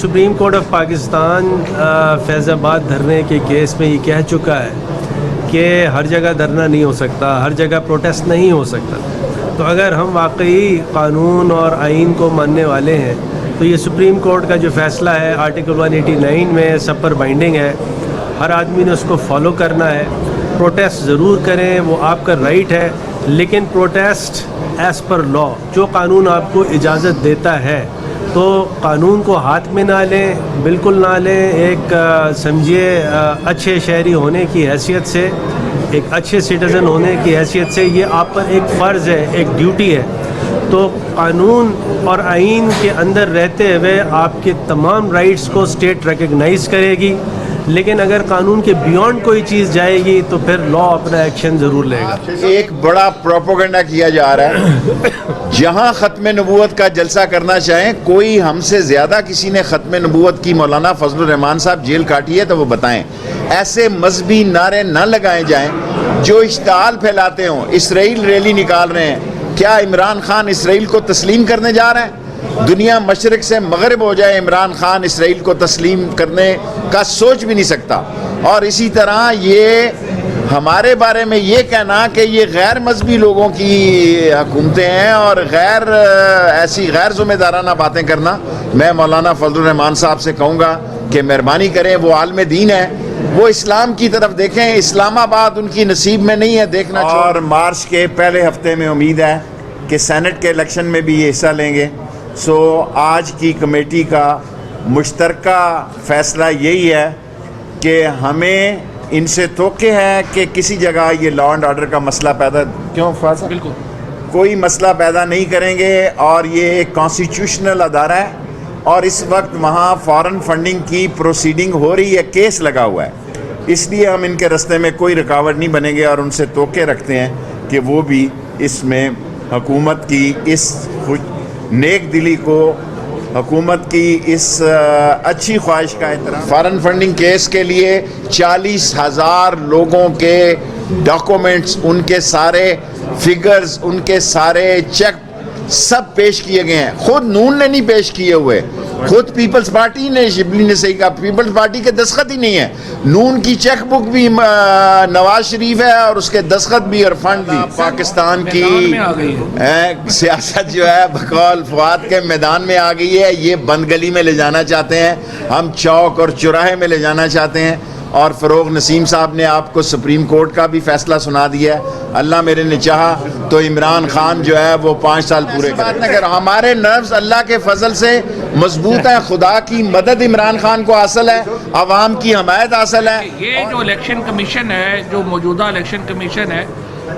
Supreme court of Pakistan فیض آباد دھرنے کے کیس میں یہ کہہ چکا ہے کہ ہر جگہ دھرنا نہیں ہو سکتا، ہر جگہ پروٹیسٹ نہیں ہو سکتا. تو اگر ہم واقعی قانون اور آئین کو ماننے والے ہیں تو یہ سپریم کورٹ کا جو فیصلہ ہے آرٹیکل 189 میں سب پر بائنڈنگ ہے، ہر آدمی نے اس کو فالو کرنا ہے. پروٹیسٹ ضرور کریں، وہ آپ کا رائٹ ہے، لیکن پروٹیسٹ ایز پر لا، جو قانون آپ کو اجازت دیتا ہے. تو قانون کو ہاتھ میں نہ لیں، بالکل نہ لیں. ایک سمجھیے اچھے شہری ہونے کی حیثیت سے، ایک اچھے سٹیزن ہونے کی حیثیت سے یہ آپ پر ایک فرض ہے، ایک ڈیوٹی ہے. تو قانون اور آئین کے اندر رہتے ہوئے آپ کے تمام رائٹس کو اسٹیٹ ریکگنائز کرے گی، لیکن اگر قانون کے بیونڈ کوئی چیز جائے گی تو پھر لا اپنا ایکشن ضرور لے گا. ایک بڑا پروپیگنڈا کیا جا رہا ہے، جہاں ختم نبوت کا جلسہ کرنا چاہیں، کوئی ہم سے زیادہ کسی نے ختم نبوت کی مولانا فضل الرحمان صاحب جیل کاٹی ہے تو وہ بتائیں. ایسے مذہبی نعرے نہ لگائے جائیں جو اشتعال پھیلاتے ہوں. اسرائیل ریلی نکال رہے ہیں، کیا عمران خان اسرائیل کو تسلیم کرنے جا رہے ہیں؟ دنیا مشرق سے مغرب ہو جائے، عمران خان اسرائیل کو تسلیم کرنے کا سوچ بھی نہیں سکتا. اور اسی طرح یہ ہمارے بارے میں یہ کہنا کہ یہ غیر مذہبی لوگوں کی حکومتیں ہیں اور ایسی غیر ذمہ دارانہ باتیں کرنا، میں مولانا فضل الرحمان صاحب سے کہوں گا کہ مہربانی کریں. وہ عالم دین ہے، وہ اسلام کی طرف دیکھیں. اسلام آباد ان کی نصیب میں نہیں ہے دیکھنا. اور مارچ کے پہلے ہفتے میں امید ہے کہ سینٹ کے الیکشن میں بھی یہ حصہ لیں گے. سو آج کی کمیٹی کا مشترکہ فیصلہ یہی ہے کہ ہمیں ان سے توقع ہے کہ کسی جگہ یہ لا اینڈ آرڈر کا مسئلہ پیدا بالکل کوئی مسئلہ پیدا نہیں کریں گے. اور یہ ایک کانسٹیٹیوشنل ادارہ ہے اور اس وقت وہاں فارن فنڈنگ کی پروسیڈنگ ہو رہی ہے، کیس لگا ہوا ہے. اس لیے ہم ان کے رستے میں کوئی رکاوٹ نہیں بنیں گے اور ان سے توقع رکھتے ہیں کہ وہ بھی اس میں حکومت کی اس نیک دلی کو، حکومت کی اس اچھی خواہش کا احترام. فارن فنڈنگ کیس کے لیے 40,000 لوگوں کے ڈاکومنٹس، ان کے سارے فگرز، ان کے سارے چیک سب پیش کیے گئے ہیں. خود نون نے نہیں پیش کیے ہوئے، خود پیپلز پارٹی نے، شبلی نے صحیح کہا، پیپلز پارٹی کے دستخط ہی نہیں ہے. نون کی چیک بک بھی نواز شریف ہے اور اس کے دستخط بھی اور فنڈ بھی. پاکستان کی سیاست جو ہے بقول فواد کے میدان میں آ گئی ہے. یہ بند گلی میں لے جانا چاہتے ہیں، ہم چوک اور چوراہے میں لے جانا چاہتے ہیں. اور فروغ نسیم صاحب نے آپ کو سپریم کورٹ کا بھی فیصلہ سنا دیا ہے. اللہ میرے نے چاہا تو عمران خان جو ہے وہ 5 سال پورے کرے. ہمارے نروز اللہ کے فضل سے مضبوط ہیں، خدا کی مدد عمران خان کو حاصل ہے، عوام کی حمایت حاصل ہے. یہ جو الیکشن کمیشن ہے، جو موجودہ الیکشن کمیشن ہے،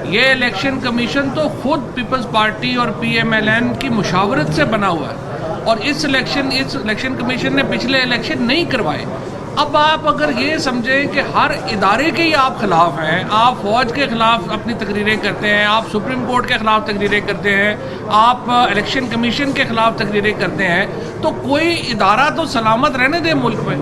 یہ الیکشن کمیشن تو خود پیپلز پارٹی اور PMLN کی مشاورت سے بنا ہوا ہے. اور اس الیکشن کمیشن نے پچھلے الیکشن نہیں کروائے. اب آپ اگر یہ سمجھیں کہ ہر ادارے کے ہی آپ خلاف ہیں، آپ فوج کے خلاف اپنی تقریریں کرتے ہیں، آپ سپریم کورٹ کے خلاف تقریریں کرتے ہیں، آپ الیکشن کمیشن کے خلاف تقریریں کرتے ہیں، تو کوئی ادارہ تو سلامت رہنے دیں ملک میں.